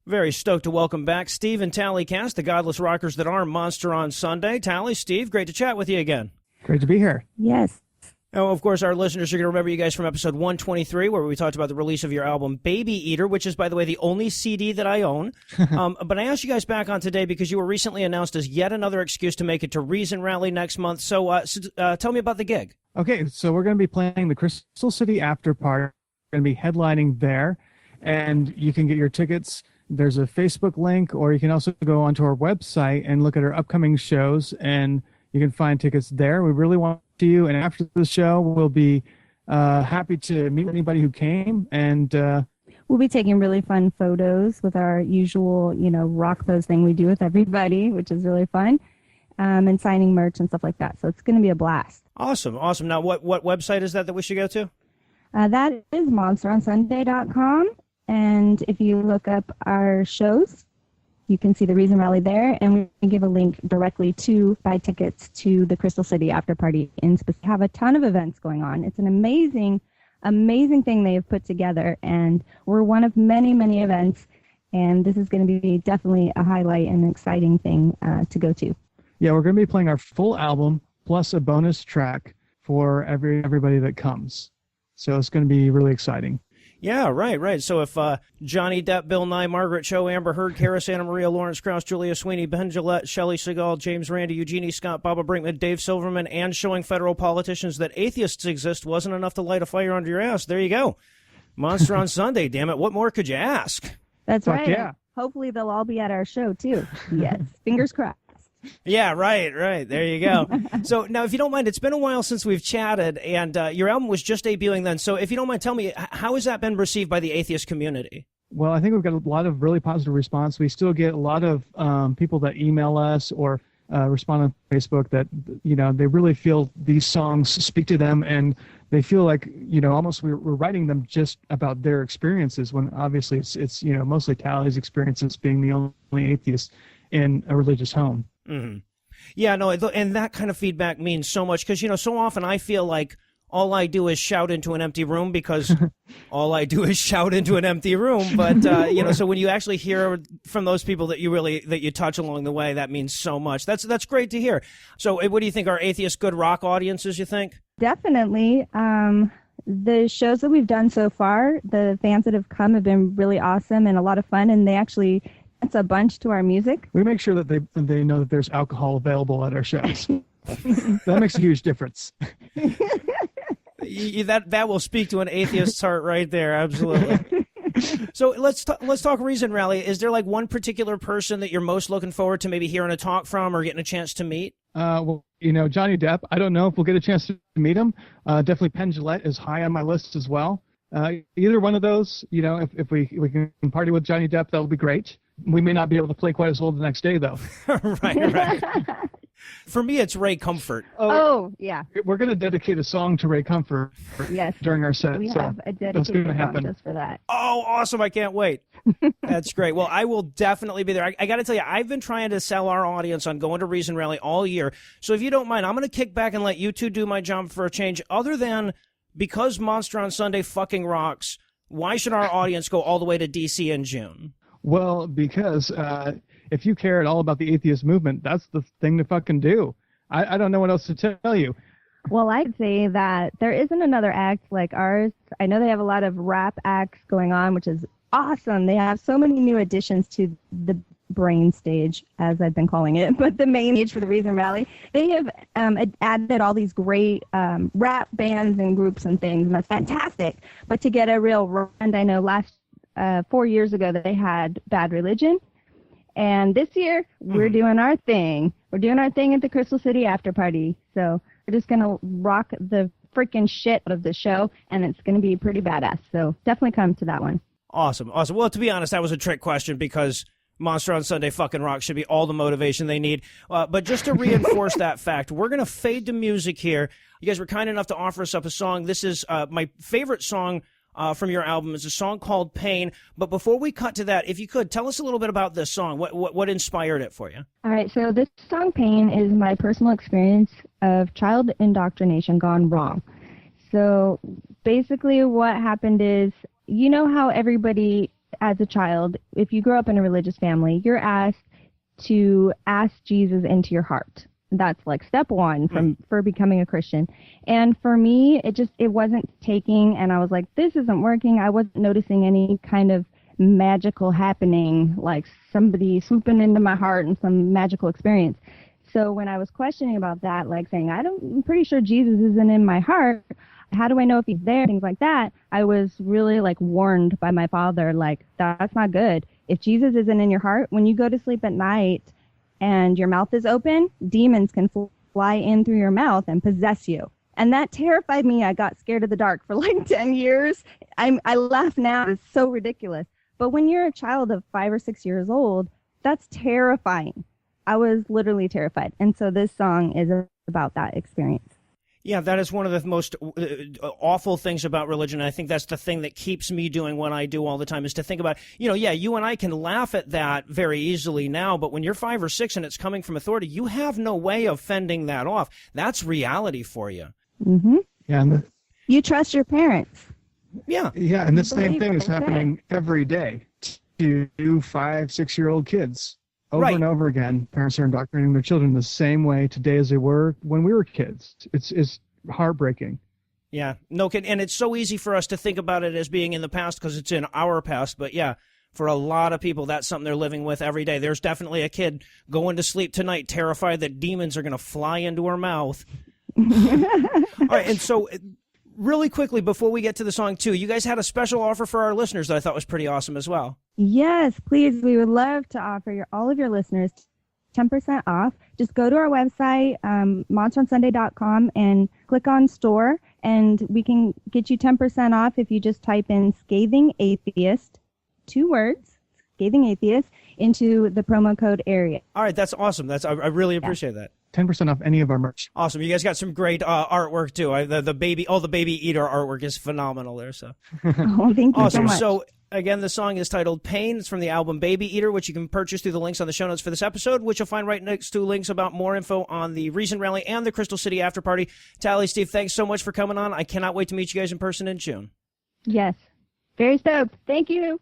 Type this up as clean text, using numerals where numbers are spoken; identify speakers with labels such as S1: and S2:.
S1: Very stoked to welcome back Steve and Tally Cast, the godless rockers that are Monster on Sunday. Tally, Steve, great to chat with you again.
S2: Great to be here.
S3: Yes.
S1: Now, of course, our listeners are going to remember you guys from episode 123, where we talked about the release of your album Baby Eater, which is, by the way, the only CD that I own. But I asked you guys back on today because you were recently announced as yet another excuse to make it to Reason Rally next month. So tell me about the gig.
S2: Okay, so we're going to be playing the Crystal City After Party. We're going to be headlining there, and you can get your tickets. There's a Facebook link, or you can also go onto our website and look at our upcoming shows, and you can find tickets there. We really want to see you, and after the show, we'll be happy to meet anybody who came, and
S3: we'll be taking really fun photos with our usual, rock pose thing we do with everybody, which is really fun, and signing merch and stuff like that. So it's going to be a blast.
S1: Awesome. Now, what website is that we should go to?
S3: That is monsteronsunday.com. And if you look up our shows, you can see the Reason Rally there, and we give a link directly to buy tickets to the Crystal City After Party. And have a ton of events going on. It's an amazing thing they have put together, and we're one of many, many events, and this is going to be definitely a highlight and an exciting thing to go to.
S2: Yeah, we're going to be playing our full album plus a bonus track for everybody that comes. So it's going to be really exciting.
S1: Yeah, right. So if Johnny Depp, Bill Nye, Margaret Cho, Amber Heard, Cara Santa Maria, Lawrence Krauss, Julia Sweeney, Ben Gillette, Shelley Segal, James Randi, Eugenie Scott, Baba Brinkman, Dave Silverman, and showing federal politicians that atheists exist wasn't enough to light a fire under your ass, there you go. Monster on Sunday, damn it. What more could you ask?
S3: That's
S2: Fuck
S3: right.
S2: yeah.
S3: Hopefully they'll all be at our show, too. Yes. Fingers crossed.
S1: Yeah, right. There you go. So now, if you don't mind, it's been a while since we've chatted, and your album was just debuting then. So if you don't mind, tell me, how has that been received by the atheist community?
S2: Well, I think we've got a lot of really positive response. We still get a lot of people that email us or respond on Facebook that, they really feel these songs speak to them, and they feel like, almost we're writing them just about their experiences, when obviously it's mostly Tally's experiences being the only atheist in a religious home.
S1: Mm-hmm. Yeah, no, and that kind of feedback means so much because, so often I feel like all I do is shout into an empty room because all I do is shout into an empty room. But, so when you actually hear from those people that you touch along the way, that means so much. That's great to hear. So what do you think? Are atheists good rock audiences, you think?
S3: Definitely. The shows that we've done so far, the fans that have come have been really awesome and a lot of fun, and they actually dance a bunch to our music.
S2: We make sure that they know that there's alcohol available at our shows. That makes a huge difference.
S1: That will speak to an atheist's heart right there. Absolutely. So let's talk Reason Rally. Is there like one particular person that you're most looking forward to maybe hearing a talk from or getting a chance to meet?
S2: Well, Johnny Depp, I don't know if we'll get a chance to meet him. Definitely Penn Jillette is high on my list as well. Either one of those, if we can party with Johnny Depp, that'll be great. We may not be able to play quite as well the next day, though.
S1: Right. For me, it's Ray Comfort.
S3: Oh, yeah.
S2: We're going to dedicate a song to Ray Comfort during our set.
S3: We have a dedicated song just for that.
S1: Oh, awesome. I can't wait. That's great. Well, I will definitely be there. I got to tell you, I've been trying to sell our audience on going to Reason Rally all year. So if you don't mind, I'm going to kick back and let you two do my job for a change. Other than because Monster on Sunday fucking rocks, why should our audience go all the way to D.C. in June?
S2: Well, because if you care at all about the atheist movement, that's the thing to fucking do. I don't know what else to tell you.
S3: Well, I'd say that there isn't another act like ours. I know they have a lot of rap acts going on, which is awesome. They have so many new additions to the brain stage, as I've been calling it, but the main stage for the Reason Rally. They have added all these great rap bands and groups and things, and that's fantastic. But to get a real run, I know last 4 years ago they had Bad Religion, and this year we're doing our thing. We're doing our thing at the Crystal City After Party. So we're just gonna rock the freaking shit out of the show, and it's gonna be pretty badass. So definitely come to that one.
S1: Awesome. Well, to be honest, that was a trick question because Monster on Sunday fucking rock should be all the motivation they need. But just to reinforce that fact, we're going to fade to music here. You guys were kind enough to offer us up a song. This is my favorite song from your album. It's a song called Pain. But before we cut to that, if you could, tell us a little bit about this song. What inspired it for you? All
S3: right. So this song, Pain, is my personal experience of child indoctrination gone wrong. So basically what happened is, you know how everybody as a child, if you grow up in a religious family, you're asked to ask Jesus into your heart. That's like step one for becoming a Christian. And for me, it wasn't taking, and I was like, this isn't working. I wasn't noticing any kind of magical happening, like somebody swooping into my heart and some magical experience. So when I was questioning about that, like saying, I'm pretty sure Jesus isn't in my heart. How do I know if he's there? Things like that. I was really like warned by my father, like, that's not good. If Jesus isn't in your heart, when you go to sleep at night and your mouth is open, demons can fly in through your mouth and possess you. And that terrified me. I got scared of the dark for like 10 years. I laugh now. It's so ridiculous. But when you're a child of 5 or 6 years old, that's terrifying. I was literally terrified. And so this song is about that experience.
S1: Yeah, that is one of the most awful things about religion. I think that's the thing that keeps me doing what I do all the time, is to think about, you and I can laugh at that very easily now, but when you're 5 or 6 and it's coming from authority, you have no way of fending that off. That's reality for you.
S3: Mm-hmm.
S2: Yeah,
S3: you trust your parents.
S1: Yeah.
S2: Yeah, and the same thing is happening every day to 5, 6-year-old kids. Over and over again, parents are indoctrinating their children the same way today as they were when we were kids. It's heartbreaking.
S1: Yeah, no kidding. And it's so easy for us to think about it as being in the past because it's in our past. But yeah, for a lot of people, that's something they're living with every day. There's definitely a kid going to sleep tonight terrified that demons are going to fly into her mouth. All right, and so really quickly before we get to the song too, you guys had a special offer for our listeners that I thought was pretty awesome as well.
S3: Yes, please. We would love to offer all of your listeners 10% off. Just go to our website, monsterunsunday.com, and click on store, and we can get you 10% off if you just type in Scathing Atheist, 2 words, Scathing Atheist, into the promo code area.
S1: All right, that's awesome. I really appreciate that.
S2: 10% off any of our merch.
S1: Awesome. You guys got some great artwork too. The baby eater artwork is phenomenal there. So,
S3: oh, thank you
S1: awesome.
S3: so much.
S1: So again, the song is titled Pain. It's from the album Baby Eater, which you can purchase through the links on the show notes for this episode, which you'll find right next to links about more info on the recent rally and the Crystal City after party. Tally, Steve, thanks so much for coming on. I cannot wait to meet you guys in person in June.
S3: Yes. Very stoked. Thank you.